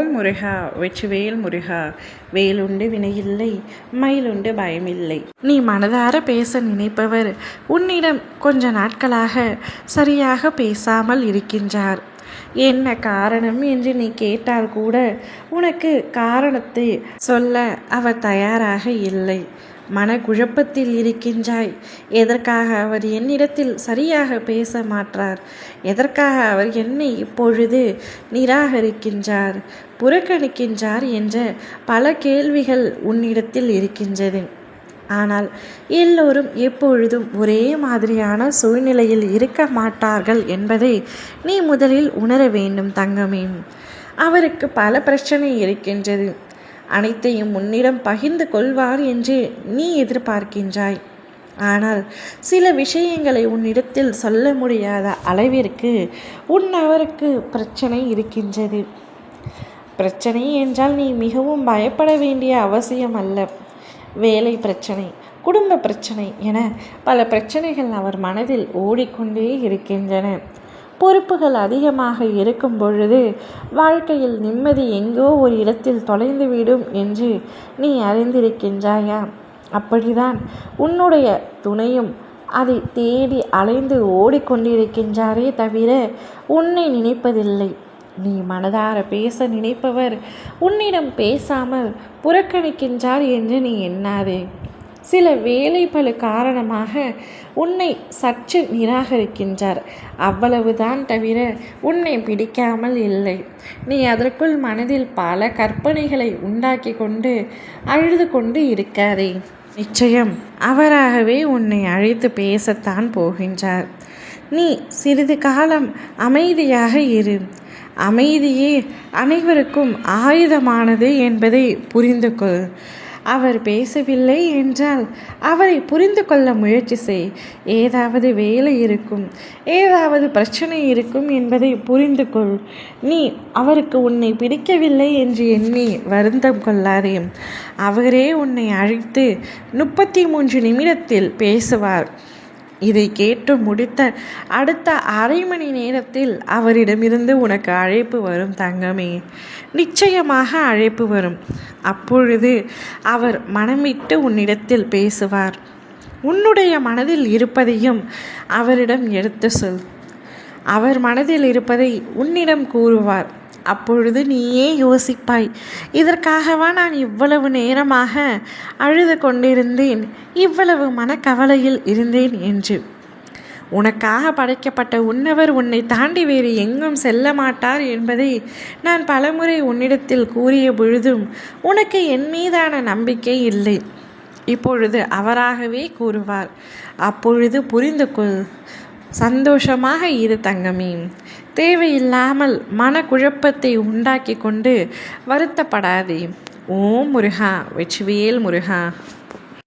ஓம் முருகா வெற்றிவேல் முருகா. வேலுண்டு வினையில்லை, மயிலுண்டு பயமில்லை. நீ மனதார பேச நினைப்பவர் உன்னிடம் கொஞ்ச நாட்களாக சரியாக பேசாமல் இருக்கின்றார். என்ன காரணம் என்று நீ கேட்டால் கூட உனக்கு காரணத்தை சொல்ல அவர் தயாராக இல்லை. மனக்குழப்பத்தில் இருக்கின்றாய். எதற்காக அவர் என்னிடத்தில் சரியாக பேச மாட்டார்? எதற்காக அவர் என்னை இப்பொழுது நிராகரிக்கின்றார், புறக்கணிக்கின்றார் என்ற பல கேள்விகள் உன்னிடத்தில் இருக்கின்றது. ஆனால் எல்லோரும் எப்பொழுதும் ஒரே மாதிரியான சூழ்நிலையில் இருக்க மாட்டார்கள் என்பதை நீ முதலில் உணர வேண்டும் தங்கமே. அவருக்கு பல பிரச்சனை இருக்கின்றது. அனைத்தையும் உன்னிடம் பகிர்ந்து கொள்வார் என்று நீ எதிர்பார்க்கின்றாய். ஆனால் சில விஷயங்களை உன்னிடத்தில் சொல்ல முடியாத அளவிற்கு அவருக்கு பிரச்சனை இருக்கின்றது. பிரச்சனை என்றால் நீ மிகவும் பயப்பட வேண்டிய அவசியம் அல்ல. வேலை பிரச்சனை, குடும்ப பிரச்சனை என பல பிரச்சனைகள் அவர் மனதில் ஓடிக்கொண்டே இருக்கின்றன. பொறுப்புகள் அதிகமாக இருக்கும் பொழுது வாழ்க்கையில் நிம்மதி எங்கோ ஒரு இடத்தில் தொலைந்துவிடும் என்று நீ அறிந்திருக்கின்றாயா? அப்படிதான் உன்னுடைய துணையும் அதை தேடி அலைந்து ஓடிக்கொண்டிருக்கின்றாரே தவிர உன்னை நினைப்பதில்லை. நீ மனதார பேச நினைப்பவர் உன்னிடம் பேசாமல் புறக்கணிக்கின்றார் என்று நீ எண்ணாதே. சில வேலைப்பளு காரணமாக உன்னை சற்று நிராகரிக்கின்றார், அவ்வளவுதான் தவிர உன்னை பிடிக்காமல் இல்லை. நீ அதற்குள் மனதில் பல கற்பனைகளை உண்டாக்கி கொண்டு அழுது கொண்டு இருக்காதே. நிச்சயம் அவராகவே உன்னை அழைத்து பேசத்தான் போகின்றார். நீ சிறிது காலம் அமைதியாக இரு. அமைதியே அனைவருக்கும் ஆயுதமானது என்பதை புரிந்து கொள். அவர் பேசவில்லை என்றால் அவரை புரிந்து கொள்ள முயற்சி செய். ஏதாவது வேலை இருக்கும், ஏதாவது பிரச்சனை இருக்கும் என்பதை புரிந்து கொள். நீ அவருக்கு உன்னை பிடிக்கவில்லை என்று எண்ணி வருத்தம் கொள்ளாதே. அவரே உன்னை அழைத்து 33 நிமிடத்தில் பேசுவார். இதை கேட்டு முடித்த அடுத்த அரை மணி நேரத்தில் அவரிடமிருந்து உனக்கு அழைப்பு வரும் தங்கமே. நிச்சயமாக அழைப்பு வரும். அப்பொழுது அவர் மனமிட்டு உன்னிடத்தில் பேசுவார். உன்னுடைய மனதில் இருப்பதையும் அவரிடம் எடுத்து சொல். அவர் மனதில் இருப்பதை உன்னிடம் கூறுவார். அப்பொழுது நீயே யோசிப்பாய், இதற்காகவா நான் இவ்வளவு நேரமாக அழுது கொண்டிருந்தேன், இவ்வளவு மனக்கவலையில் இருந்தேன் என்று. உனக்காக படைக்கப்பட்ட உன்னவர் உன்னை தாண்டி வேறு எங்கும் செல்ல மாட்டார் என்பதை நான் பலமுறை உன்னிடத்தில் கூறிய பொழுதும் உனக்கு என் மீதான நம்பிக்கை இல்லை. இப்பொழுது அவராகவே கூறுவார். அப்பொழுது புரிந்து கொள். சந்தோஷமாக இரு தங்கமே. தேவையில்லாமல் மனக்குழப்பத்தை உண்டாக்கி கொண்டு வருத்தப்படாதே. ஓம் முருகா வெற்றிவேல் முருகா.